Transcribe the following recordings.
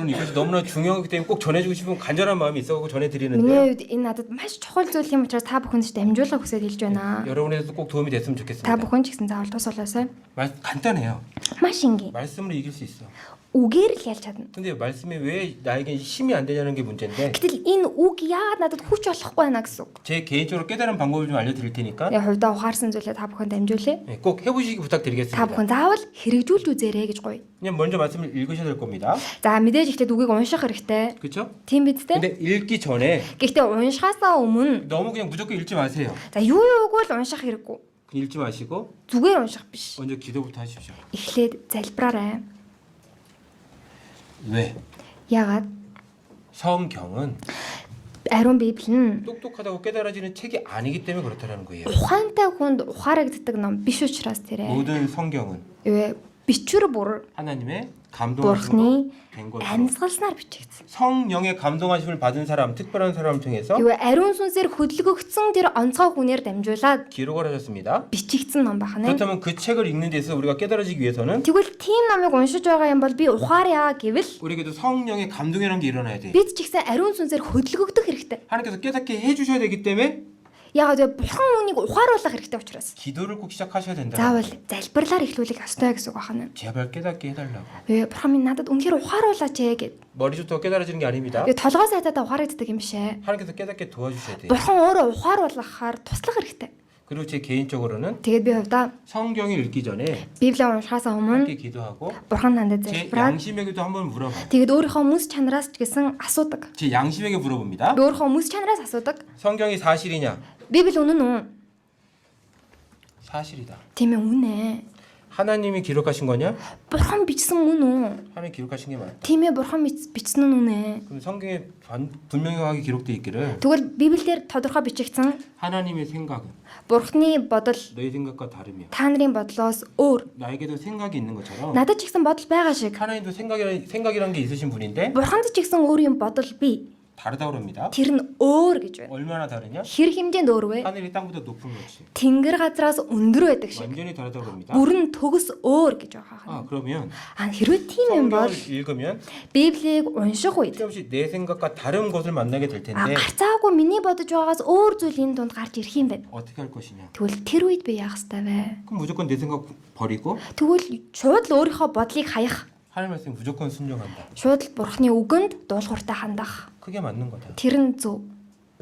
개인적으로는 이것이 너무나 중요하기 때문에 꼭 전해주고 싶은 간절한 마음이 있어서 전해드리는데 Миний хувьд энэ надад маш чухал зүйл юм учраас та бүхэнд дамжуулах хүсэж хэлж байна. 여러분에게도 꼭 도움이 됐으면 Та 좋겠습니다. бүхэн ч гэсэн заавал тус болоосай. 간단해요. Маш энгийн. 말씀으로 이길 수 있어. Үгээр л ялж чадна. 근데 말씀이 왜 나에게 힘이 안 되냐는 게 문제인데 Гэтэл энэ үг яагаад надад хүч болохгүй байна гэсэн үг. 제 개인적으로 깨달은 방법을 좀 알려드릴 테니까 Яг хувьдаа ухаарсан зүйлээ та бүхэнд дамжуулъя. 꼭 해보시기 Та 부탁드리겠습니다. бүхэн заавал хэрэгжүүлж үзээрэй гэж гоё. 그냥 먼저 말씀을 읽으셔야 될 겁니다. За мэдээж ихтэй үгийг унших хэрэгтэй. 그렇죠? Тийм биз дээ. 근데 읽기 전에 Гэхдээ уншихаасаа өмнө 너무 그냥 무조건 읽지 마세요. за юуг л унших хэрэггүй. 그냥 읽지 마시고 Зүгээр унших биш. 먼저 기도부터 하십시오. Эхлээд залбираарай. 왜? Яагаад? 성경은 Ариун Библи нь 똑똑하다고 깨달아지는 책이 아니기 때문에 그렇다는 거예요. ухаантай хүнд ухаарагддаг ном биш учраас тэрэ. 모든 성경은 Бичвэр бүр 하나님의 감동하심으로 Бурхны 된 것으로 амьсгалснаар бичигдсэн. 성령의 감동하심을 받은 사람, 특별한 사람을 통해서 Ариун сүнсээр хөдөлгөгдсөн тэр онцгой хүнээр дамжуулаад 기록을 하셨습니다. бичигдсэн ном байна. 그렇다면 그 책을 읽는 데서 우리가 깨달아지기 위해서는 Тэгвэл тийм номыг уншиж байгаа юм бол би ухаарья гэвэл 우리에게도 성령의 감동이라는 게 일어나야 돼. бид ч гэсэн ариун сүнсээр хөдөлгөгдөх хэрэгтэй. 하나님께서 깨닫게 해주셔야 되기 때문에 Яагаад вэ? Бурхан үүнийг ухааруулах хэрэгтэй учраас. 기도를 꼭 시작하셔야 된다. Заавал залбирлаар эхлүүлэх ёстой гэсэн үг байна. 제발 깨닫게 해달라고. Бурхан минь надад үнэхээр ухааруулаач гэд. 머리부터 깨달아지는 게 아닙니다. Толгой сайтаа ухаарагддаг юм шээ. 하나님께서 깨닫게 도와주셔야 돼요. Бурхан өөрөө ухааруулахаар туслах хэрэгтэй. 그리고 제 개인적으로는 Тэгээд би хувьдаа 성경을 읽기 전에 Библийг уншихаасаа өмнө 함께 기도하고 Бурхан надад 제 залбираад 양심에게도 한번 물어봐요. тэгээд өөрийнхөө мэс чанараас ч гэсэн асуудаг. 제 양심에게 물어봅니다. Би өөрийнхөө мэс чанараас асуудаг. 성경이 사실이냐? Библи үнэн үү? 사실이다. Тийм ээ үнэ. 하나님이 기록하신 거냐? Бурхан бичсэн мөн үү? 하나님 기록하신 게 맞다. Тийм ээ бурхан бичсэн нь үнэ. 그럼 성경에 분명하게 기록되어 있기를 Тэгвэл Библиэр тодорхой бичигдсэн 하나님의 생각은 Бурханы бодол 너희 생각과 다르며 та нарын бодлоос өөр. 나에게도 생각이 있는 것처럼 Надад ч гэсэн бодол байгаа шиг. 하나님도 생각이라는 게 있으신 분인데 Бурханд ч гэсэн өөр юм бодол бий. 다르다 그럽니다. Тэр нь өөр гэж байна. 얼마나 다르냐? Хэр хэмжээнд өөр вэ? 하늘이 땅보다 높은 것이 Тэнгэр газраас өндөр байдаг шиг. 완전히 다르다 그럽니다. Бүрэн төгс өөр гэж байгаа. 그러면 Хэрвээ тийм юм бол 성경을 읽으면 Библийг унших үед 틀림없이 내 생각과 다른 것을 만나게 될 텐데 гарцаагүй миний бодож байгаагаас өөр зүйл энэ дунд гарч ирэх юм байна. 어떻게 할 것이냐? Тэгвэл тэр үед би яах ёстой вэ? 그럼 무조건 내 생각 버리고 Тэгвэл шууд л өөрийнхөө бодлыг хаях. 하나님 말씀 무조건 순종한다. Шууд л Бурханы үгэнд дуулууртай хандах. 그게 맞는 거다. Тэр нь зөв.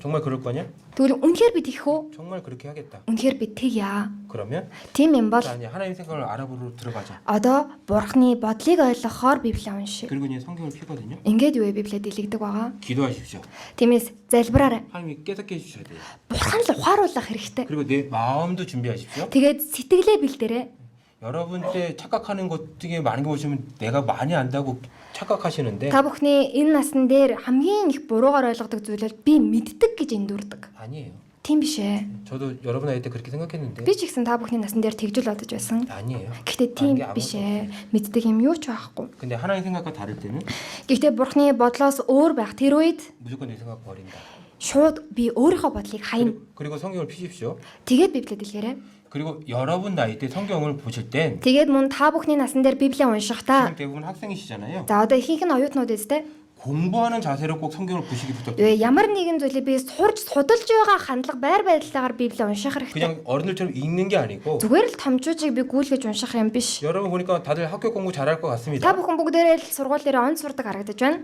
정말 그럴 거냐? Тэгвэл үнэхээр би тэгэх үү? 정말 그렇게 하겠다. Үнэхээр би тэгье. 그러면 Тийм юм бол 아니 하나님 생각을 알아보러 들어가자. одоо Бурханы бодлыг ойлгохоор Библийг уншия. 그리고 이제 성경을 피거든요. Ингээд юу вэ Библиэд дэлгдэг байгаа? 기도하십시오. Тиймээс залбираарай. 하나님이 깨닫게 해주셔야 돼요. Бурхан л ухааруулах хэрэгтэй. 그리고 내 마음도 준비하십시오. Тэгээд сэтгэлээ бэлдээрэй. 여러분 때 착각하는 것 중에 많은 거 보시면 내가 많이 안다고 착각하시는데 Та бүхний энэ насн дээр хамгийн их буруугаар ойлгодог зүйл бол би мэддэг гэж эндүрдэг. 아니에요. Тийм биш ээ. 저도 여러분 나이 때 그렇게 생각했는데 Би ч ихсэн та бүхний насн дээр тэгж л бодож байсан. 아니에요. Гэхдээ тийм биш ээ. Мэддэг юм юу ч байхгүй. 근데 하나님 생각과 다를 때는 Гэхдээ Бурханы бодлоос өөр байх тэр үед 무조건 내 생각 버린다. шууд би өөрийнхөө бодлыг хаяна. 그리고 성경을 피십시오. Тэгээд Библийг дэлгээрэй. 그리고 여러분 나이 때 성경을 보실 땐 Тэгээд мөн та бүхний насн дээр Библийг 지금 уншихдаа 대부분 학생이시잖아요. за одоо ихэнх нь оюутнууд эстэй. 공부하는 자세로 꼭 성경을 보시기 부탁드립니다. Вэ ямар нэгэн зүйлийг би сурж судалж байгаа хандлага байр байдалтайгаар Библийг унших хэрэгтэй. 그냥 어른들처럼 읽는 게 아니고 Зүгээр л томчуудыг би гүйлгэж унших юм биш. 여러분 보니까 다들 학교 공부 잘할 것 Та 같습니다. бүхэн бүгдээрээ л сургууль дээр онц сурдаг харагдаж байна.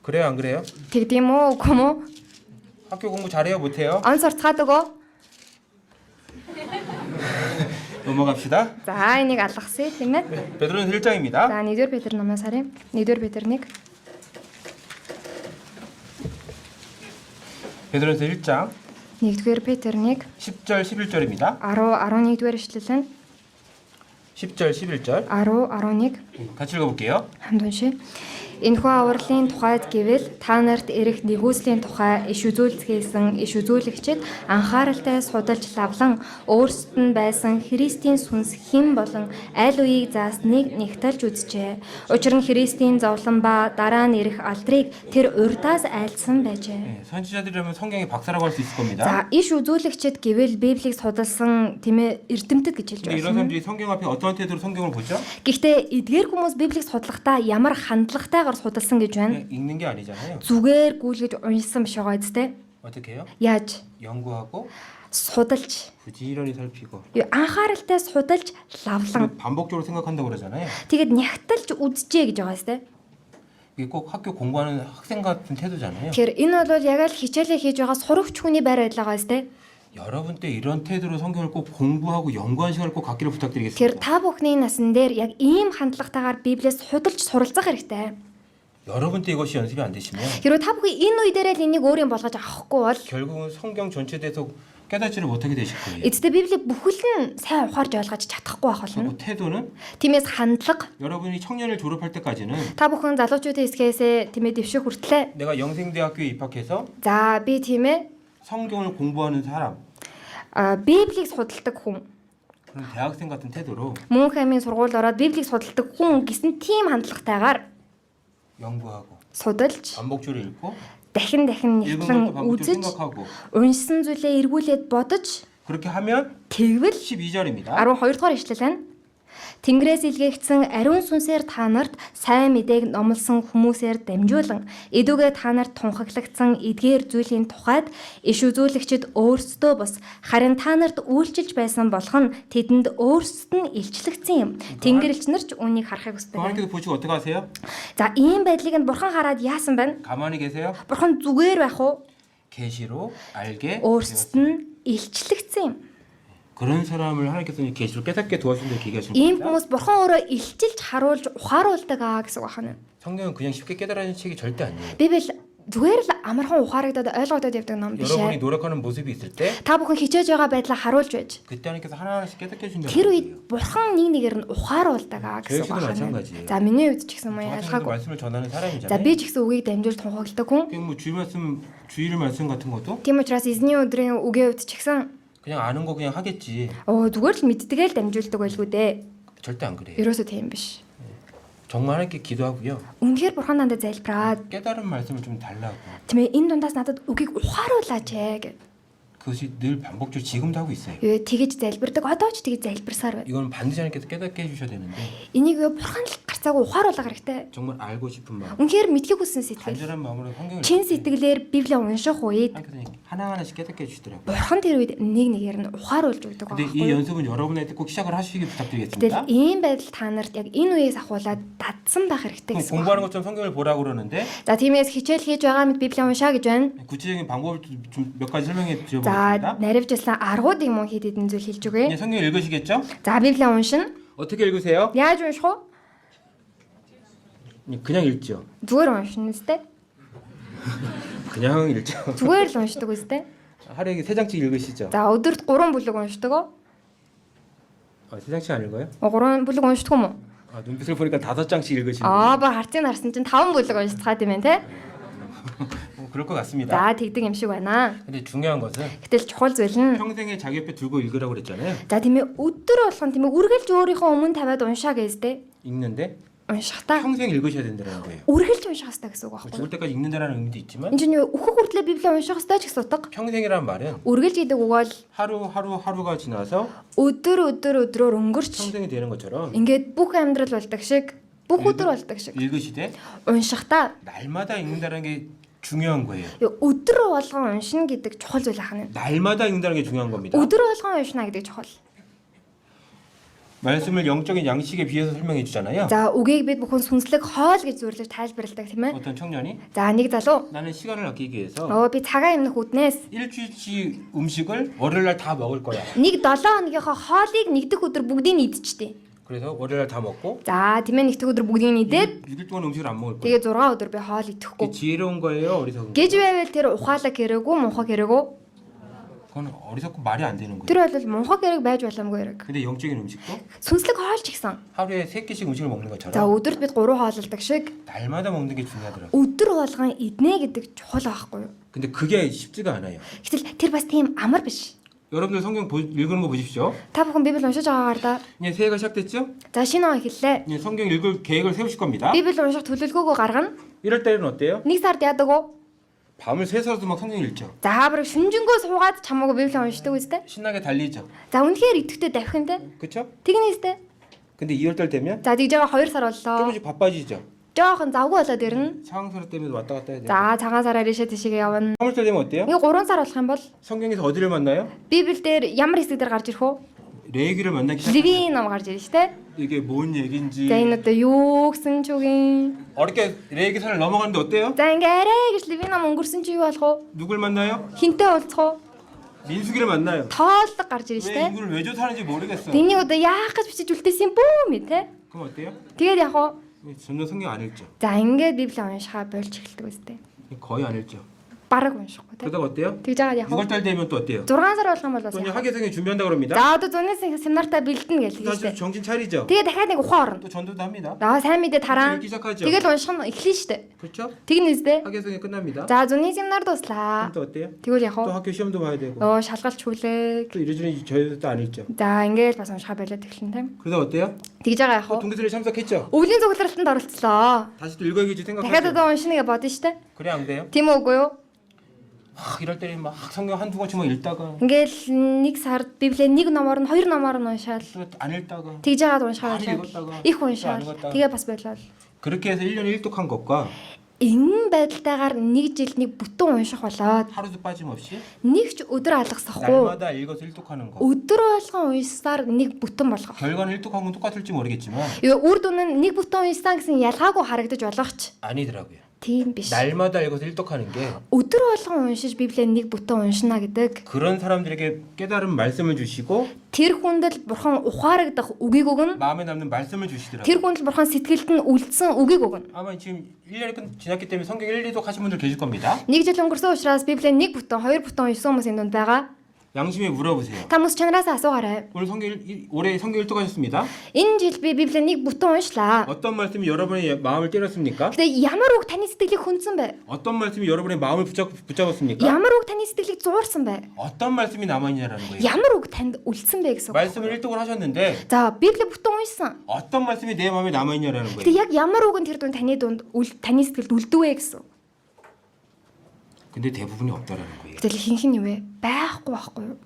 그래요 안 그래요? Тэгдэм үү, үгүй юм уу? 학교 공부 잘해요 못해요? Онц сурцгаад өгөө. 넘어갑시다. За энийг алгасъя тийм ээ. 베드로는 1장입니다. За 1-р Петр номоос харъя. 1-р Петр 1. 베드로서 1장 1-р Петр 1 10절 11절입니다. 10-11-р эшлэл нь 10절 11절 10-11 같이 읽어볼게요. хамт уншия. Энэхүү авралын тухайд гэвэл та нарт ирэх нэгүслийн тухай иш үзүүлцгээсэн иш үзүүлэгчид анхааралтай судалж лавлан өөрсдөд нь байсан Христийн сүнс хэн болон аль үеийг заасныг нэгтэлж үзжээ. Учир нь Христийн зовлон ба дараа нь ирэх алдрыг тэр урьдаас айлдсан байжээ. 선지자들이라면 성경의 박사라고 할 수 있을 겁니다. За иш үзүүлэгчид гэвэл Библийг судалсан тийм ээ эрдэмтэд гэж хэлж 근데 이런 байна. 사람들이 성경 앞에 어떤 태도로 성경을 보죠? Гэхдээ эдгээр хүмүүс Библийг судлахдаа ямар хандлагатайгаар судалгаагаар судалсан гэж байна. 그냥 읽는 게 아니잖아요. Зүгээр гүйлгэж уншсан биш байгаа үстэй. 어떻게 해요? Яаж 연구하고 судалж 부지런히 살피고. анхааралтай судалж лавлан 반복적으로 생각한다고 그러잖아요. тэгээд нягтлж үзжээ гэж байгаа үстэй. 이게 꼭 학교 공부하는 학생 같은 태도잖아요. Тэгэхээр энэ бол яг л хичээлээ хийж байгаа сурагч хүний байр байдал байгаа үстэй. 여러분 때 이런 태도로 성경을 꼭 공부하고 연구하는 시간을 꼭 갖기를 Тэгэхээр 부탁드리겠습니다. та бүхний насан дээр яг ийм хандлагатайгаар Библиэс худалж суралцах хэрэгтэй. 여러분 때 이것이 연습이 안 되시면 Хэрвээ та бүхэн энэ үе дээрээ л энийг өөрийн болгож авахгүй бол 결국은 성경 전체에 대해서 깨닫지를 못하게 되실 거예요. эцэстээ Библи бүхэл нь сайн ухаарж ойлгож чадахгүй байх болно. 그리고 태도는 Тиймээс хандлага 여러분이 청년을 졸업할 때까지는 та бүхэн залуучуудын хэсгээс тиймээ дэвших хүртлээр 내가 영생대학교에 입학해서 за би тиймээ 성경을 공부하는 사람 Библийг судалдаг хүн 그런 대학생 같은 태도로 мөнх аймгийн сургууль ороод Библийг судалдаг хүн гэсэн тийм хандлагатайгаар 연구하고 судалж 반복적으로 읽고 дахин 읽은 нятлан 것도 반복적으로 үзэж 생각하고 уншсан зүйлээ эргүүлээд бодож 그렇게 하면 тэгвэл 12절입니다. 12 дугаар ишлэл байна. Тэнгэрээс илгээгдсэн ариун сүнсээр та нарт сайн мэдээг номлосон хүмүүсээр дамжуулан эдүгээ та нарт тунхаглагдсан эдгээр зүйлийн тухайд иш үзүүлэгчид өөрсдөө бус харин та нарт үйлчилж байсан болох нь тэдэнд өөрсдөд нь илчлэгдсэн юм. Тэнгэрлэгч нар ч үүнийг харахыг хүсдэг. 하나님께서 보시고 어떻게 하세요? За ийм байдлыг нь бурхан хараад яасан байна? 가만히 계세요? Бурхан зүгээр байх уу? 계시로 알게 Өөрсдөд 되었습니다. нь илчлэгдсэн юм. 그런 사람을 하나님께서 계시로 깨닫게 도와주신다고 얘기하시는 Ийм 겁니다. хүмүүс бурхан өөрөө илчилж харуулж ухааруулдаг аа гэсэн үг байна. 성경은 그냥 쉽게 깨달아지는 책이 절대 아니에요. Библи зүгээр л амархан ухаарагдаад ойлгогдоод явдаг ном биш 여러분이 ээ. 노력하는 모습이 있을 때 Та бүхэн хичээж байгаа байдлаа харуулж байж 그때 하나님께서 하나하나씩 깨닫게 해주신다고 тэр 거예요. үед бурхан нэг нэгээр нь ухааруулдаг аа 저희 гэсэн үг 씨도 байна. 마찬가지예요. За миний үед ч гэсэн мөн 저 같은 경우도 ялгаагүй. 말씀을 전하는 За 사람이잖아요. би ч гэсэн үгийг дамжуул тунхагладаг хүн. 그냥 뭐 주일 말씀 같은 것도 Тийм учраас эзний өдрийн үгийн үед ч гэсэн 그냥 아는 거 그냥 하겠지. зүгээр л мэддэгээл дамжуулдаг байлгүй дээ. 절대 안 그래요. Ерөөсөө тийм биш. 정말 하나님께 기도하고요. Үнэхээр бурхан надад залбираад 깨달은 말씀을 좀 달라고. тийм ээ энэ дундаас надад үгийг ухааруулаач ээ гэж. 그것이 늘 반복적으로 지금도 하고 있어요. Тэгэж залбирдаг. Одоо ч тэгэж залбирсаар байна. 이건 반드시 하나님께서 깨닫게 해주셔야 되는데 Энийг бурхан л гарцаагүй ухааруулах хэрэгтэй. 정말 알고 싶은 마음, Үнэхээр мэдхийг хүссэн сэтгэл. 간절한 마음으로 성경을 Чин 읽을 때 сэтгэлээр Библийг унших үед 하나님께서 하나하나씩 깨닫게 해주시더라고요. бурхан тэр үед нэг нэгээр нь ухааруулж өгдөг 근데 이 байхгүй. 연습은 여러분한테 꼭 시작을 하시길 부탁드리겠습니다. Тэгэл ийм байдал та нарт яг энэ үеэс ахуулаад дадсан байх хэрэгтэй 그럼 гэсэн. 공부하는 것처럼 성경을 보라고 그러는데 За тиймээс хичээл хийж байгаа мэт Библийг уншаа гэж байна. 구체적인 방법을 좀 몇 가지 설명해 За 드려보겠습니다. наривжлаа аргуудыг мөн хэд хэдэн зүйл хэлж өгье. 그냥 성경 읽으시겠죠? За Библийг уншина. 어떻게 읽으세요? Яаж унших вэ? 그냥 읽죠. Зүгээр уншина үстэй. 그냥 읽죠. Зүгээр л уншдаг үстэй. 하루에 3장씩 읽으시죠? За өдөрт 3 бүлэг уншдаг уу? 3장씩 안 읽어요? 3 бүлэг уншдаг юм уу? 눈빛을 보니까 5장씩 읽으시는 Баг харцыг харсан чинь 5 бүлэг уншдаг юм байна те. 그럴 것 같습니다. За тэгдэг юм шиг байна. 근데 중요한 것은 Гэтэл чухал зүйл нь 평생에 자기 옆에 두고 읽으라고 그랬잖아요. за тийм ээ өдөр болгон тийм ээ үргэлж өөрийнхөө өмнө тавиад уншаа гэжтэй. 읽는데 Уншихтаа 평생 읽으셔야 된다는 거예요. үргэлж унших хэрэгтэй гэсэн үг байхгүй. 죽을 때까지 읽는다라는 의미도 있지만 Энд чинь өөхөх хүртлээр Библийг унших хэрэгтэй ч гэсэн утга. 평생이란 말은 Үргэлж гэдэг үг бол 하루가 지나서 өдрөөр өнгөрч 평생이 되는 것처럼 ингээд бүх амьдрал болдог шиг бүх өдөр болдог шиг 읽으시되 уншихтаа 날마다 읽는다는 게 중요한 거예요. өдөр болгон уншина гэдэг чухал зүйл ахна. 날마다 읽는다는 게 중요한 겁니다. өдөр болгон уншина гэдэг чухал. 말씀을 영적인 양식에 비해서 설명해 주잖아요. За үгийг бид бүхэн сүнслэг хоол гэж зөвлөж тайлбарладаг тийм ээ. 어떤 청년이 За нэг залуу 나는 시간을 아끼기 위해서 би цагаан өмнөх үднээс 일주일치 음식을 월요일 날 다 먹을 거야. нэг 7 хоногийнхоо хоолыг нэгдэх өдөр бүгдийг нь идчихтэй. 그래서 월요일 날 다 먹고 За тийм ээ нэгдэх өдөр бүгдийг нь идээд 6일 동안 음식을 안 먹을 거야. тэгээ 6 өдөр би хоол 그게 идэхгүй. 지혜로운 거예요, 어리석은 거예요? Гэж байвал тэр ухаалаг хэрэггүй, мунхаг хэрэггүй. 그건 어리석고 말이 안 되는 거예요. Тэр бол мунхаг хэрэг байж боломгүй хэрэг. 근데 영적인 음식도 Сүнслэг хоол ч гэсэн. 하루에 3끼씩 음식을 먹는 За 것처럼 өдөрт бид 3 хооллдог шиг 날마다 먹는 게 중요하더라고요. өдөр болгон иднэ гэдэг чухал байхгүй юу? 근데 그게 쉽지가 않아요. Гэтэл тэр бас тийм амар биш. 여러분들 성경 읽는 거 보십시오. Та бүхэн Библи уншиж байгаагаар да. 이제 새해가 시작됐죠? За шинэ он эхэллээ. 이제 성경 읽을 계획을 세우실 겁니다. Библи унших төлөвлөгөөгөө гаргана. 1월 달에는 어때요? Нэг сард яадаг уу? 밤을 새서도 막 성경 읽죠. За бүр шүнжэнгөө суугаад чамаагүй Библи уншдаг үстэй. 신나게 달리죠. За үнэхээр идэвхтэй давхинтэй. 그렇죠? Тэгнэ үстэй. 근데 2월 달 되면 За тэгж байгаа 2 сар боллоо. 조금씩 바빠지죠. жоохон завгүй болоод ирнэ. 상황설 때문에 왔다 갔다 해야 돼. За цагаан сараар ишээ тийшээ явна. 3월달 되면 어때요? Ингээ 3 сар болох юм бол 성경에서 어디를 만나요? Библиэл дээр ямар хэсэг дээр гарч ирэх вэ? 레위기를 만나기 시작. Левийн ном гарч ирнэ шүү дээ. 이게 뭔 얘긴지 За энэ одоо юу гэсэн ч үгийн. 어렵게 레위기선을 넘어가는데 어때요? За ингээ арай гэж Левийн ном өнгөрсөн чи юу болох вэ? 누굴 만나요? Хинтээ уулзах уу? 민수기를 만나요. Тооллог гарч ирнэ шүү 왜 дээ. 인구를 왜 조사하는지 모르겠어. Тэнийг одоо яах гэж бичиж үлдээсэн юм бүү мэд те. 그럼 어때요? Тэгээд яг уу. 전혀 성경 안 읽죠. За ингээд Библи уншихаа болж эхэлдэг үстэй. 거의 안 읽죠. Бараг уншихгүй те. 그러다가 어때요? Тэгж яагаад яг уу. 6월달 되면 또 어때요? 6 сар болох юм бол бас. 또 이제 яах вэ? 학예성에 준비한다 그럽니다. За одоо зуны семинартаа бэлдэнэ гэж хэлж 다시 штэ. 정신 차리죠. Тэгээд дахиад нэг ухаан орно. 또 전도도 합니다. За сайн мэдээ тараа. 읽기 시작하죠. Тэгээд унших нь эхлэн штэ. 그렇죠? Тэгнэ үстэй. 학예성이 끝납니다. За зуны семинар дуслаа. 그럼 또 어때요? Тэгвэл яг 또 уу. 학교 시험도 봐야 되고 Шалгалт хүлээг. 또 이러저러 저희도 안 읽죠. За ингээд бас уншихаа болоод эхлэн те. 그러다 어때요? Тэгж байгаа яг 또 уу. 동기들이 참석했죠. Өвлийн зөвлөлтөнд оролцлоо. 다시 또 읽어야겠지 Дахиад 생각하죠. одоо уншина гэж бодно штэ. 그래 안 돼요? Тийм үгүй юу? 이럴 때는 막 성경 한두 권씩만 읽다가 Ингээл нэг сард Библийг нэг номоор нь хоёр номоор нь уншаал. 또 안 읽다가 Тэгж яагаад уншаа 많이 байлаа. 읽었다가 Их 또 уншаал. 안 읽었다가 Тэгээ бас болоо. 그렇게 해서 1년에 1독한 것과 Энэ байдалтайгаар нэг жилд нэг бүтэн унших болоод 하루도 빠짐없이 нэг ч өдөр алгасахгүй. 날마다 읽어서 1독하는 거. Өдөр болгон уншсаар нэг бүтэн болгох. 결과는 1독한 건 똑같을지 모르겠지만 Үр дүн нь нэг бүтэн уншсан гэсэн ялгаагүй харагдаж болох ч 아니더라고요. тийм биш. 날마다 읽어서 1독하는 게 Өдөр болгон уншиж Библийг нэг бүтэн уншина гэдэг 그런 사람들에게 깨달은 말씀을 주시고 тэр хүндэл бурхан ухаарагдах үгийг өгнө. 마음에 남는 말씀을 주시더라고요. Тэр хүндэл бурхан сэтгэлд нь үлдсэн үгийг өгнө. 아마 지금 1년이 지났기 때문에 성경 1, 2독 하신 분들 계실 겁니다. Нэг жил өнгөрсөн учраас Библийг нэг бүтэн, хоёр бүтэн уншсан хүмүүсийн дунд байгаа. 양심에 물어보세요. Та хүмүүс чанараасаа асуугаарай. 오늘 올해 성경 1독하셨습니다. Энэ жил би Библийг нэг бүтэн уншлаа. 어떤 말씀이 여러분의 마음을 때렸습니까? Гэтэ ямар үг таны сэтгэлийг хүндсэн бэ? 어떤 말씀이 여러분의 마음을 붙잡았습니까? Ямар үг таны сэтгэлийг зуурсан бэ? 어떤 말씀이 남아있냐라는 거예요. Ямар үг танд үлдсэн бэ гэсэн үг. 말씀을 1독을 하셨는데 За, Библийг бүтэн уншсан. 어떤 말씀이 내 마음에 남아있냐라는 Гэтэ 거예요. яг ямар үг нь тэр дунд таны таны сэтгэлд үлдвэ гэсэн. 근데 대부분이 없다라는 거예요. Гэтэл ихэнх нь юу вэ? Байхгүй юу?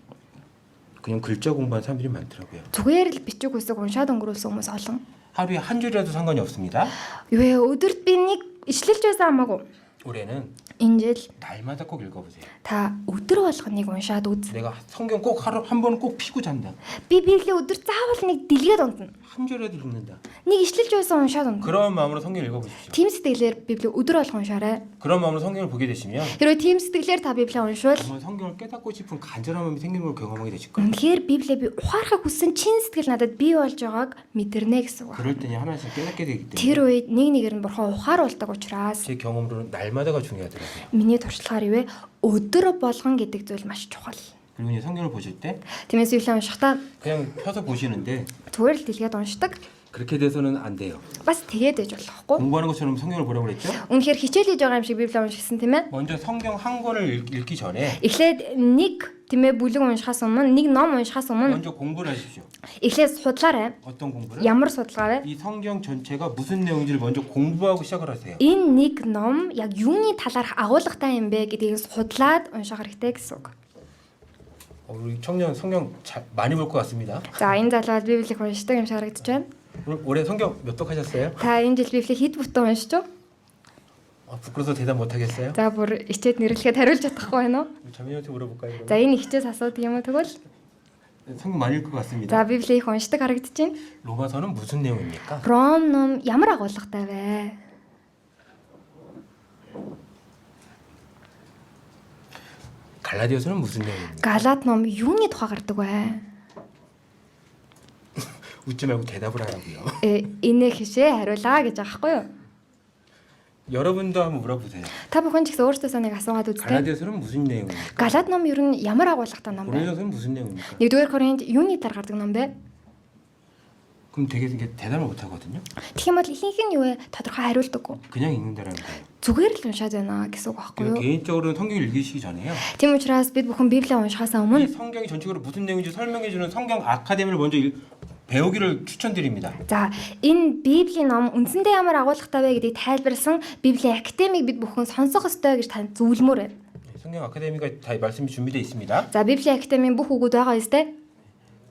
그냥 글자 공부한 사람들이 많더라고요. Зүгээр л бичиг үсэг уншаад өнгөрүүлсэн хүмүүс олон. 하루에 한 줄이라도 상관이 없습니다. Юу вэ? Өдөрт би нэг ишлэлж байсан хамаагүй. 올해는 Энэ жил 날마다 꼭 읽어보세요. та өдөр болгоныг уншаад үз. 내가 성경 꼭 하루 한 번은 꼭 피고 잔다. Би Библийг өдөр заавал нэг дэлгээд унтна. 한 줄이라도 읽는다. Нэг ишлэлж байсан уншаад унтна. 그런 마음으로 성경 읽어보십시오. Тийм сэтгэлээр Библийг өдөр болгон уншаарай. 그런 마음으로 성경을 보게 되시면 Хэрвээ тийм сэтгэлээр та Библийг уншвал 정말 성경을 깨닫고 싶은 간절한 마음이 생기는 걸 경험하게 되실 거예요. үнэхээр Библийг би ухаарахыг хүссэн чин сэтгэл надад бий болж байгааг мэдэрнэ гэсэн үг. 그럴 때니 하나씩 깨닫게 되기 때문에 Тэр үед нэг нэгээр нь бурхан ухааруулдаг учраас 제 경험으로는 날마다가 중요하더라고요. миний туршлагаар юу вэ? Өдөр болгон гэдэг зүйл маш чухал. 그리고 이제 성경을 보실 때 Тиймээс Библийг уншихдаа 그냥 펴서 보시는데 зүгээр л дэлгээд уншдаг. 그렇게 돼서는 안 돼요. Бас тэгээд ээж болохгүй. 공부하는 것처럼 성경을 보라고 그랬죠? Үнэхээр хичээл хийж байгаа юм шиг Библийг уншигсан тийм ээ. 먼저 성경 한 권을 읽기 전에 Эхлээд нэг тийм ээ бүлэг уншихаас өмнө, нэг ном уншихаас өмнө 먼저 공부를 하십시오. эхлээд судлаарай. 어떤 공부를? Ямар судалгаа вэ? 이 성경 전체가 무슨 내용인지를 먼저 공부하고 시작을 하세요. Энэ нэг ном яг юуны талаарх агуулгатай юм бэ гэдгийг судлаад унших хэрэгтэй гэсэн үг. 우리 청년 성경 많이 볼 것 같습니다. За энэ залуу Библийг уншдаг юм шиг харагдаж байна. 올해 성경 몇 독 하셨어요? Та энэ жил Библийг хэд бүтэн уншиж вэ? 부끄러워서 대답 못 하겠어요? За бүр ичээд нэрлэхэд хариулж чадахгүй байна уу? 자매한테 물어볼까요? За энэ ихчээс асуудаг юм уу тэгвэл? 성경 많이 읽을 것 같습니다. За Библийг их уншдаг харагдаж байна. 로마서는 무슨 내용입니까? Ром ном ямар агуулгатай вэ? 갈라디아서는 무슨 내용입니까? Галат ном юуны тухай гардаг вэ? 웃지 말고 대답을 하라고요. Энийг хишээ хариулаа гэж байгаа байхгүй юу? 여러분도 한번 물어보세요. Та бүхэн ч гэсэн өөрсдөөсөө нэг асуугаад үзтээ. 갈라디아서는 무슨 내용입니까? Галат ном ер нь ямар агуулгатай ном бэ? 고린도서는 무슨 내용입니까? 1-р Коринт юуны талаар гардаг ном бэ? 그럼 되게 이게 대답을 못 하거든요. Тэгэх юм бол ихэнх нь юу вэ? Тодорхой хариулдаггүй. 그냥 읽는다라는 거예요. Зүгээр л уншаад байна гэсэн үг байхгүй 그리고 юу? 개인적으로는 성경을 읽으시기 전에요. Тийм учраас бид бүхэн Библийг уншихаас 이 өмнө 성경이 전체적으로 무슨 내용인지 설명해 주는 성경 아카데미를 먼저 배우기를 추천드립니다. за энэ Библийн ном үндсэндээ ямар агуулгатай вэ гэдгийг тайлбарласан Библийн академиг бид бүхэн сонсох ёстой гэж танд зөвлөмөр байна. 성경 아카데미가 다 말씀이 준비되어 있습니다. За Библийн академийн бүх үгүүд байгаа юм тест.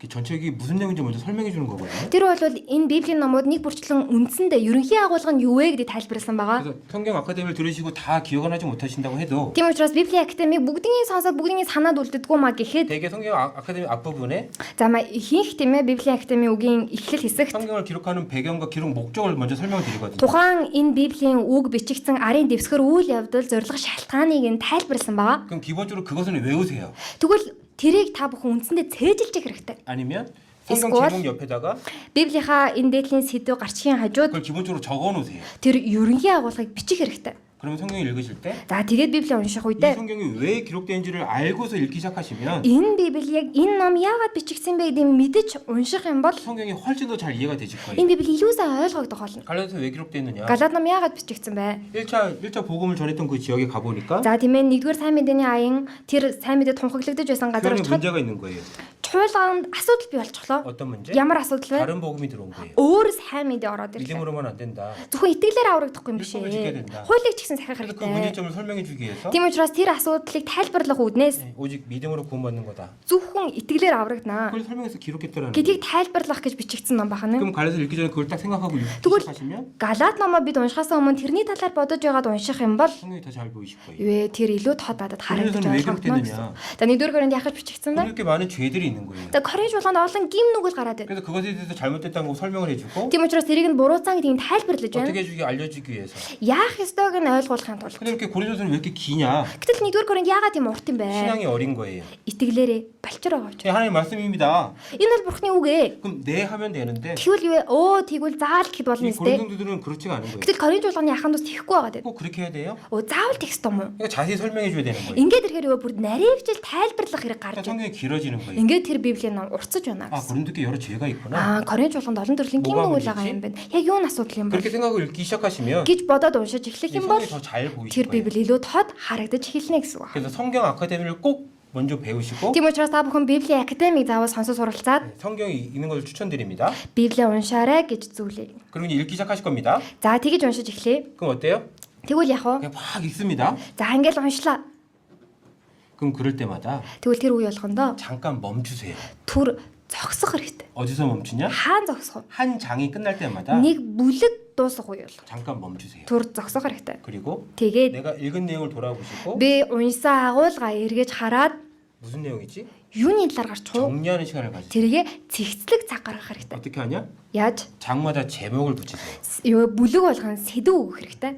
전체적이 무슨 내용인지 먼저 설명해 주는 거거든요. Тэр бол энэ Библийн номууд нэг бүрчлэн үндсэндээ ерөнхий агуулга нь юу вэ гэдгийг тайлбарласан байгаа. 그래서 성경 아카데미를 들으시고 다 기억은 하지 못하신다고 해도 Тийм учраас Библийн академиг бүгднийг сонсоод бүгднийг санаад үлддэггүй маа гэхэд 대개 성경 아카데미 앞부분에 за ма ихэнх тийм ээ Библийн академийн үгийн эхлэл хэсэгт 성경을 기록하는 배경과 기록 목적을 먼저 설명을 드리거든요. тухайн энэ Библийн үг бичигдсэн арын дэвсгэр үйл явдал зорилго шалтгааныг нь тайлбарласан байгаа. 그럼 기본적으로 그것은 외우세요. Тэгвэл тэрийг та бүхэн үндсэндээ цээжилж хэрэгтэй. 아니면 성경 Эсвэл- 제목 옆에다가 Библийнхаа энэ дээдлийн сэдв гарчгийн хажууд 그걸 기본적으로 적어 놓으세요. тэр ерөнхий агуулгыг бичих хэрэгтэй. 그러면 성경을 읽으실 때 이 За тэгээд Библийг унших үедээ 성경이 왜 기록된지를 알고서 읽기 시작하시면 энэ Библи яг энэ ном яагаад бичигдсэн бэ гэдгийг мэдэж унших юм бол 성경이 훨씬 더 잘 이해가 되실 거예요. энэ Библи илүү сайн ойлгогдох болно. 갈라디아서 왜 기록됐느냐? Галаад ном яагаад бичигдсэн бэ? 1차 복음을 전했던 그 지역에 가 보니까 За тийм ээ нэгдүгээр сайн мэдээний аян тэр сайн мэдээ тунхаглагдаж байсан газар 교회에 очиход 문제가 있는 거예요. чуулганд асуудал бий болчихлоо. 어떤 문제? Ямар асуудал вэ? 다른 복음이 들어온 거예요. Өөр сайн мэдээ ороод ирлээ. 믿음으로만 안 된다. Зөвхөн итгэлээр аврагдахгүй юм биш 율법을 지켜야 ээ. 된다. Хуулийг ч гэсэн сахих 그래서 그 хэрэгтэй. 문제점을 설명해 주기 위해서 Тийм учраас тэр асуудлыг тайлбарлах үүднээс 오직 믿음으로 구원받는 거다. зөвхөн итгэлээр аврагдана. 그걸 설명해서 기록했더라는 거예요. гэдгийг тайлбарлах гэж бичигдсэн ном бахана. 그럼 갈라디아서 읽기 전에 그걸 딱 생각하고 읽기 тэгвэл 시작하시면 Галаад номоо бид уншихаасаа өмнө тэрний талаар бодож байгаад унших юм бол 성경이 더 잘 보이실 거예요. ээ тэр илүү тод надад харагдаж Кориндонд вэ ойлгогдно 기록됐느냐? гэсэн. За нэгдүгээр Коринд яхаж бичигдсэн бэ? 이렇게 많은 죄들이 있는 거예요. За Коринт чуулганд олон гим нүгэл гараад байна. 그래서 그것에 대해서 잘못됐다는 거 설명을 해주고 Тийм учраас тэрийг нь бурууцсан гэдгийг тайлбарлаж байна. 어떻게 해주기 알려주기 위해서. Яах ёстойг нь ойлгуулахын тулд. 근데 이렇게 고린도서는 왜 이렇게 기냐? Гэтэл нэгдүгээр Коринт яагаад тийм урт юм бэ? 신앙이 어린 거예요. Итгэлээрээ балчир байгаа учраас. 하나님 말씀입니다. Энэ бол Бурхны үг ээ. 그럼 네 하면 되는데 Тэгвэл юу вэ? Өө тэгвэл заавал гэхэд болно 이 үстэй. 고린도들은 그렇지가 않은 거예요. Гэтэл Коринт чуулганы аханд ус тэхгүй байгаа дээ. 꼭 그렇게 해야 돼요? Заавал тэгс том уу? 그러니까 자세히 설명해 줘야 되는 거예요. Ингээд ирэхээр юу бүр наривчил тайлбарлах хэрэг гарч 그러니까 байна. 성경이 길어지는 거예요. Ингээд тэр Библийн ном уртсаж байна 아 гэсэн. 고린도께 여러 죄가 있구나. Коринт чуулганд олон төрлийн гим 뭐가 нүгэл байгаа 문제지? юм байна. Яг юу н асуудал юм бэ? 그렇게 생각을 읽기 시작하시면 гэж бодоод уншиж эхлэх 이 юм бол 성경이 더 잘 тэр 보이실 거예요. Библи илүү тод харагдаж эхэлнэ гэсэн үг. 그래서 성경 아카데미를 꼭 먼저 배우시고 Тийм учраас та бүхэн Библийн академиг заавал сонсож суралцаад 성경이 있는 것을 추천드립니다. Библийг уншаарай гэж зүйлээ. 그리고 이제 읽기 시작하실 겁니다. За тэгэж уншиж эхлэе. 그럼 어때요? Тэгвэл яг уу? 그냥 막 읽습니다. За ингээл уншлаа. 그럼 그럴 때마다 Тэгвэл тэр үе болгондоо 잠깐 멈추세요. түр зогсох хэрэгтэй. 어디서 멈추냐? Хаан зогсох вэ? 한 장이 끝날 때마다 Нэг бүлэг дуусах үе болго. 잠깐 멈추세요. Түр зогсох хэрэгтэй. 그리고 Тэгээд 내가 읽은 내용을 돌아보시고 би уншсан агуулга эргэж хараад 무슨 내용이지? юуны талаар гарч уу? 정리하는 시간을 가지세요. Тэргээ цэгцлэг цаг гаргах хэрэгтэй. 어떻게 하냐? Яаж? 장마다 제목을 붙이세요. Юу бүлэг болгоно сэдв өгөх хэрэгтэй.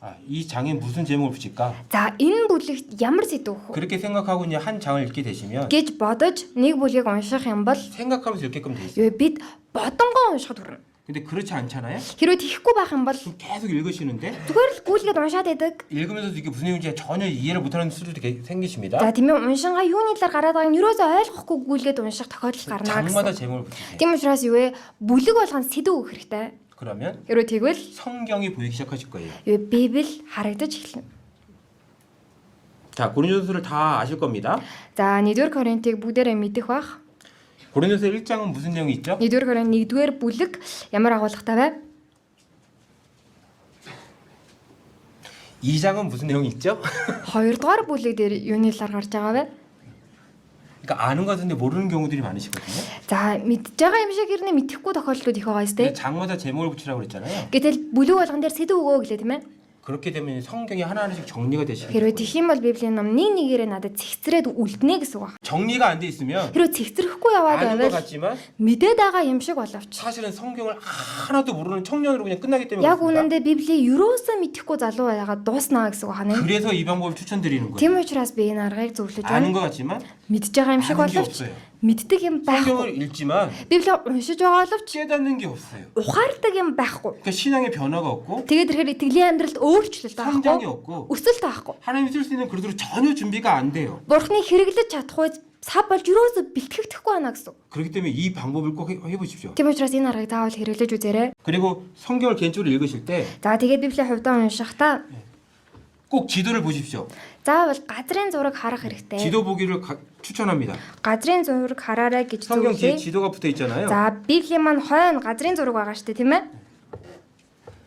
아, 이 장에 무슨 제목을 붙일까? За энэ бүлэгт ямар сэдв өгөх вэ? 그렇게 생각하고 이제 한 장을 읽게 되시면 гэж бодож нэг бүлгийг унших юм бол 생각하면서 읽게끔 돼 있어요. юу бид бодонгоо уншихад хүрнэ. 근데 그렇지 않잖아요? Хэрвээ тийхгүй байх юм бол 그럼 계속 읽으시는데 зүгээр л гүйлгээд уншаад байдаг. 읽으면서도 이게 무슨 내용인지 전혀 이해를 못하는 수들도 생기십니다. За тийм ээ уншингаа юуны талаар гараад байгааг нь юусоо ойлгохгүй гүйлгээд унших тохиолдол гарна 장마다 гэсэн. 제목을 붙이세요. Тийм учраас юу вэ? Бүлэг болгоно сэдв өгөх хэрэгтэй. 그러면 Хэрвээ тэгвэл 성경이 보이기 시작하실 거예요. юу Библи харагдаж эхэлнэ. 자, 고린도서를 다 아실 겁니다. За 1-р Коринтыг бүгдээрээ мэдэх бах. 고린도서 1장은 무슨 내용이 있죠? 1-р Коринт 1-р бүлэг ямар агуулгатай вэ? 2장은 무슨 내용이 있죠? 2-р бүлэг дээр юуны талаар гарч байгаа вэ? 그러니까 아는 것 같은데 모르는 경우들이 많으시거든요. За мэдж байгаа юм шиг ирнэ мэдэхгүй тохиолдлууд их байгаа 근데 сте. 장마다 제목을 붙이라고 그랬잖아요. Гэтэл бүлэг болгон дээр сэдв өгөө гэлээ тийм ээ. 그렇게 되면 성경이 하나하나씩 정리가 되시는 Хэрвээ 거예요. тийх юм бол Библийн ном нэг нэгээрээ надад цэгцрээд үлднэ гэсэн үг. 정리가 안 돼 있으면 Хэрвээ цэгцрэхгүй яваад 아는 것 байвал 같지만 мэдээд байгаа юм шиг боловч 사실은 성경을 하나도 모르는 청년으로 그냥 끝나기 때문에 яг 그렇습니다. үнэндээ Библийг юусоо мэдэхгүй залуу байгаад дууснаа гэсэн үг хана. 그래서 이 방법을 추천드리는 거예요. Тийм учраас би энэ аргыг зөвлөж 아는 байна. 것 같지만 Мэдж байгаа юм шиг 아는 게 боловч 없어요. мэддэг юм 성경을 байхгүй. 읽지만 Библийг уншиж байгаа боловч 깨닫는 게 없어요. ухаардаг юм байхгүй. 그러니까 신앙의 변화가 없고 Тэгээд ирэхээр итгэлийн амьдралд өөрчлөлт 성장이 байхгүй. 없고 Өсөлт байхгүй. 하나님이 쓸 수 있는 그릇으로 전혀 준비가 안 돼요. Бурхны хэрэглэж чадахгүй сав болж юусоо бэлтгэгдэхгүй байна гэсэн. 그렇기 때문에 이 방법을 꼭 해보십시오. Тийм учраас энэ аргыг заавал хэрэглэж үзээрэй. 그리고 성경을 개인적으로 읽으실 때 꼭 За тэгээд Библийн хувьдаа уншихдаа 지도를 보십시오. заавал газрын зураг харах хэрэгтэй. 지도 보기를 추천합니다. Газрын зураг хараарай гэж 성경 뒤에 зөвлөе. 지도가 붙어 있잖아요. За Библийн маань хойно газрын зураг байгаа шүү дээ тийм ээ.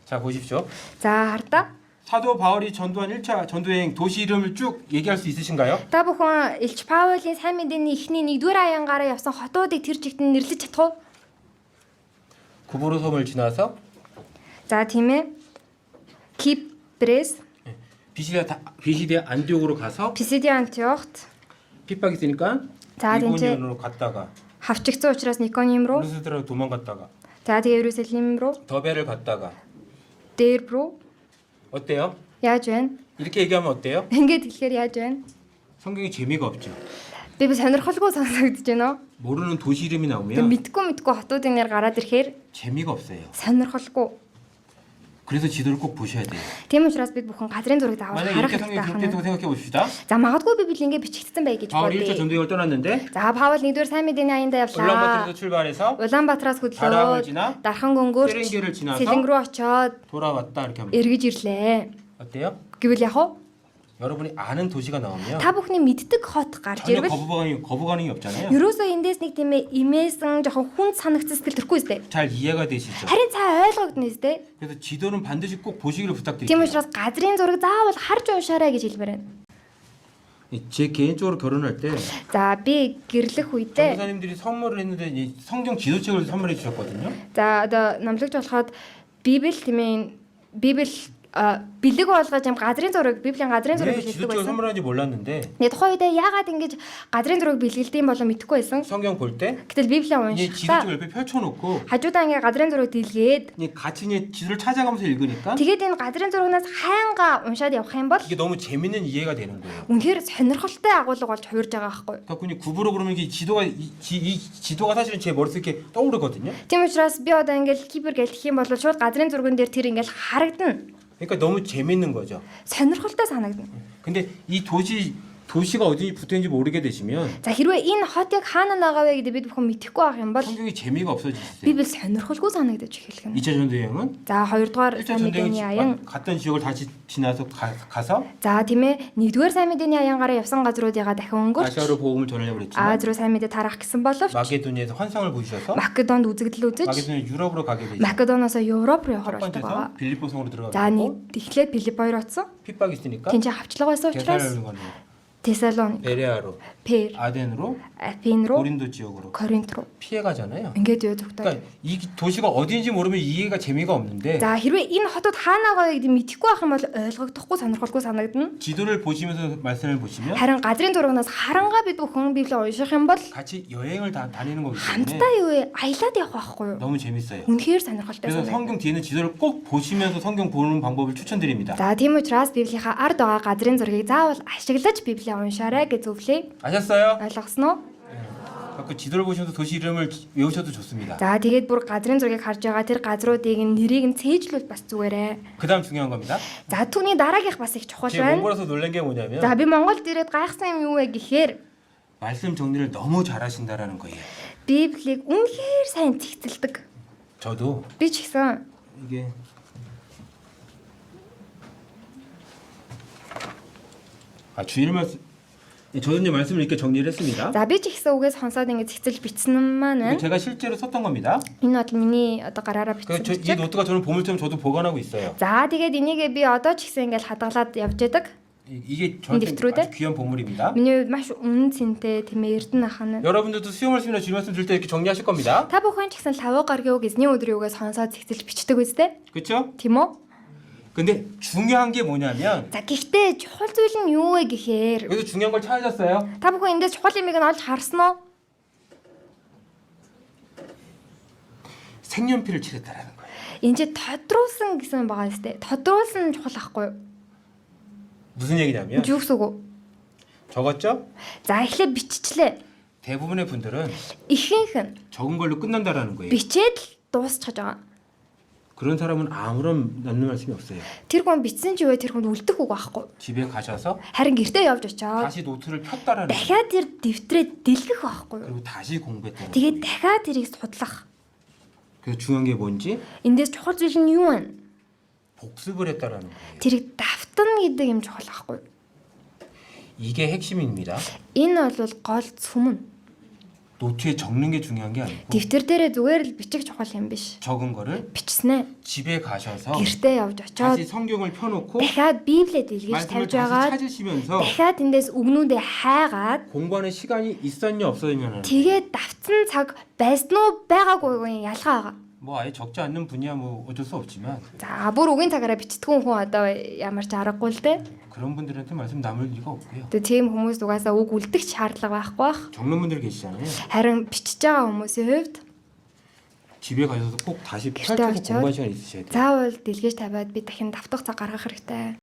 자 보십시오. За хардаа. 사도 바울이 전도한 1차 전도여행 도시 이름을 쭉 얘기할 수 있으신가요? Та бүхэн Илч Паулийн сайн мэдээний эхний 1-р аянгаараа явсан хотуудыг тэр чигт нэрлэж чадах уу? 구브로 섬을 지나서 За тийм ээ. Кипрес, 비시디아 안디옥으로 가서 Писидиа Антиохт 핍박이 있으니까 자, 이제 이고니온으로 갔다가 хавчигдсан учраас Никоним руу, 루스드라로 도망갔다가 за тэгээ Иерусалим руу, 더베를 갔다가 Дерб руу 어때요? яаж байна? 이렇게 얘기하면 어때요? Ингээд хэлэхээр яаж байна? 성경이 재미가 없죠. Би сонирхолгүй сонсогдож байна уу? 모르는 도시 이름이 Тэгээ 나오면 мэдгүй хотуудын нэр гараад ирэхээр 재미가 없어요. сонирхолгүй. 그래서 지도를 꼭 보셔야 돼요. Тийм учраас бид бүхэн газрын зургийг даавал 만약 харах 이렇게 성경이 хэрэгтэй 기록됐다고 байна. 생각해 봅시다. За магадгүй Библи ингээд бичигдсэн бай гэж 바울이 1차 бодъё. 전도여행을 떠났는데 За Паул 1-р сайн мэдээний аяндаа явлаа. 울란바토르에서 출발해서 Улаанбаатараас 다락을 хөдлөөд 지나 Дархан гөнгөөрч 세렝게를 지나서 Сэлэнг рүү очоод 돌아왔다 이렇게 합니다. эргэж ирлээ. 어때요? Гэвэл яг уу 여러분이 아는 도시가 나오면 та бүхний мэддэг хот гарч 전혀 ирвэл 거부감이 없잖아요. ерөөсөө эндээс нэг тийм ээ имээсэн жоохон хүн санагдсан сэтгэл төрөхгүй сте. 잘 이해가 되시죠? Харин цаа ойлгогдно сте. 그래서 지도는 반드시 꼭 보시기를 Тийм 부탁드릴게요. учраас газрын зураг заавал харж уншаарай гэж хэлмээр байна. 제 개인적으로 결혼할 때 За би гэрлэх үедээ 전도사님들이 선물을 했는데 이 성경 지도책을 선물해 주셨거든요. за одоо номлогч болоход Библи тийм ээ Библи бэлэг болгож юм газрын зураг Библийн газрын зураг 왜 бэлгэлдэг 지도책을 байсан. 선물하는지 몰랐는데 Тэгээ тухайн үедээ яагаад ингэж газрын зураг бэлгэлдэм болоо мэдэхгүй байсан. 성경 볼 때 Гэтэл Библийг 이 уншихтаа 지도책 옆에 펼쳐놓고 хажуудаа ингээ газрын зураг дэлгээд 이 같이 이 지도를 찾아가면서 읽으니까 тэгээд энэ газрын зурагнаас хаанга уншаад явах юм бол 이게 너무 재밌는 이해가 되는 거예요. үнэхээр сонирхолтой агуулга болж хувирж байгаа байхгүй. 그러니까 그냥 구부러 그러면 이게 지도가 이 지도가 사실은 제 머릿속에 이렇게 떠오르거든요. Тийм учраас би одоо ингээл кибер гэх юм бол шууд газрын зурган дээр тэр ингээл харагдана. 그러니까 너무 재밌는 거죠. Сонирхолтой санагдана. 근데 이 도시가 어디 붙어 있는지 모르게 되시면 За хэрвээ энэ хот яг хаана байгаа вэ гэдэг бид бүхэн мэдэхгүй байх юм бол 성경이 재미가 없어지세요. Библи сонирхолгүй санагдаж эхэлнэ. 2차 전도여행은 За хоёрдугаар 1차 сайн мэдээний аян. 갔던 지역을 다시 지나서 가서 За тийм ээ нэгдүгээр сайн мэдээний аянгараа явсан газруудыгаа дахин өнгөрч 아시아로 복음을 전하려고 그랬지만 Аз руу сайн мэдээ тарах гэсэн боловч 마게도니아에서 환상을 보셔서 Македонд үзэгдэл үзэж 마게도니아 유럽으로 가게 되죠. Македоноос Европ руу 첫 явахаар болдог байгаа. 번째서 빌립보 성으로 За 들어가고 тэгэхээр Филипп хоёр оцсон. 핍박이 있으니까 Тэнцээ хавчлага байсан учраас 게사라로 가는 Тесалоник, 베레아로 Пер, 아덴으로 Афин руу, 고린도 지역으로 Коринт руу 피해 가잖아요. ингээд юу зөвхөн. 그러니까 이 도시가 어디인지 모르면 이해가 재미가 없는데 За хэрвээ энэ хотод хаанаагаа гэдэг мэдэхгүй байх юм бол ойлгогдохгүй сонирхолгүй санагдана. 지도를 보시면서 말씀을 보시면 Харин газрын зурагнаас харангаа бид бүхэн Библийг унших юм бол 같이 여행을 다니는 거기 때문에 хамтдаа юу вэ? Аялаад явах байхгүй юу? 너무 재밌어요. Үнэхээр сонирхолтой 그래서 санагдана. 성경 뒤에는 지도를 꼭 보시면서 성경 보는 방법을 추천드립니다. За тийм учраас Библийнхаа ард байгаа газрын зургийг заавал ашиглаж Библийг уншаарай гэж зөвлөе. 아셨어요? Ойлгосноо? 그 지도를 보시면서 도시 이름을 외우셔도 좋습니다. За тэгээд бүр газрын зургийг харж байгаа тэр газруудыг нэрийг нь цээжлүүл бас зүгээрээ. 그다음 중요한 겁니다. За түүний дараагийнх бас их чухал 제가 байна. 몽골에서 놀란 게 뭐냐면 За би Монголд ирээд гайхсан юм юу вэ гэхээр 말씀 정리를 너무 잘하신다라는 거예요. Библийг үнэхээр сайн цэгцэлдэг. 저도 Би ч гэсэн 이게 주일 말씀 저도 이제 말씀을 이렇게 정리를 했습니다. за би ч ихсэн үгээс сонсоод ингэ цэгцэлж бичсэн юм маань 이거 제가 실제로 썼던 겁니다. энэ бол миний одоо гараараа бичсэн 이 бичиг. 노트가 저는 보물처럼 저도 보관하고 있어요. За тэгээд энийгээ би одоо ч ихсэн ингээл хадгалаад явж яадаг. 이게 저한테 дэвтрүүд 아주 귀한 보물입니다. Миний хувьд маш үнэн цэнтэй тийм ээ эрдэнэ ахна. 여러분들도 수요 말씀이나 주일 말씀 들 때 이렇게 정리하실 겁니다. Та бүхэн ч гэсэн лаваа гаргийн үг эзний өдрийн үгээс сонсоод цэгцэлж бичдэг үстэй. 그렇죠? Тийм үү? 근데 중요한 게 뭐냐면 За гэхдээ чухал зүйл нь юу вэ гэхээр 여기서 중요한 걸 찾으셨어요? та бүхэн эндээс чухал юмыг нь олж харсан уу? 색연필을 칠했다라는 거예요. Энд чи тодруулсан гэсэн байгаа үстэй. Тодруулсан чухал ахгүй юу? 무슨 얘기냐면 Юу гэсэн үг вэ? 적었죠? За эхлээд биччихлээ. 대부분의 분들은 Ихэнх нь 적은 걸로 끝난다라는 거예요. бичээд л дуусчихж байгаа. 그런 사람은 아무런 남는 말씀이 없어요. Тэр хүн бичсэн ч юу вэ? Тэр хүн үлдэх үг байхгүй. 집에 가셔서 Харин гэртээ явж очоод 다시 노트를 폈다라는 거예요. дахиад тэр дэвтрээ дэлгэх байхгүй юу? 그리고 다시 공부했다는 거예요. Тэгээд дахиад тэрийг судлах. 그래서 중요한 게 뭔지 Эндээс чухал зүйл нь юу вэ? 복습을 했다라는 거예요. Тэрийг давтана гэдэг юм чухал байхгүй юу? 이게 핵심입니다. Энэ бол гол сүмэн. 노트에 적는 게 중요한 게 아니고 дэвтэр дээрээ зүгээр л бичих чухал юм биш. 적은 거를 Бичснэ. 집에 가셔서 Гэртээ явж очоод 다시 성경을 펴놓고 дахиад Библиэд илгээж 말씀을 тавьж 다시 агаад 찾으시면서 дахиад эндээс үгнүүдээ хайгаад 공부하는 시간이 있었냐 없었냐는 тэгээд давцсан цаг байсан уу байгаагүй ялгаа байгаа. 뭐 아예 적지 않는 분이야 뭐 어쩔 수 없지만 За бүр үгийн цагаараа бичтгүүн хүн одоо ямар ч аргагүй л дээ. 그런 분들한테 말씀 남을 리가 없고요. Тэгээ тийм хүмүүс угаасаа үг үлдэх шаардлага байхгүй бах. 적는 분들 계시잖아요. Харин бичиж байгаа хүмүүсийн хувьд 집에 가셔서 꼭 다시 гэртээ 펼치고 очиод 공부할 시간 있으셔야 돼요. заавал дэлгээж тавиад би дахин давтах цаг гаргах хэрэгтэй.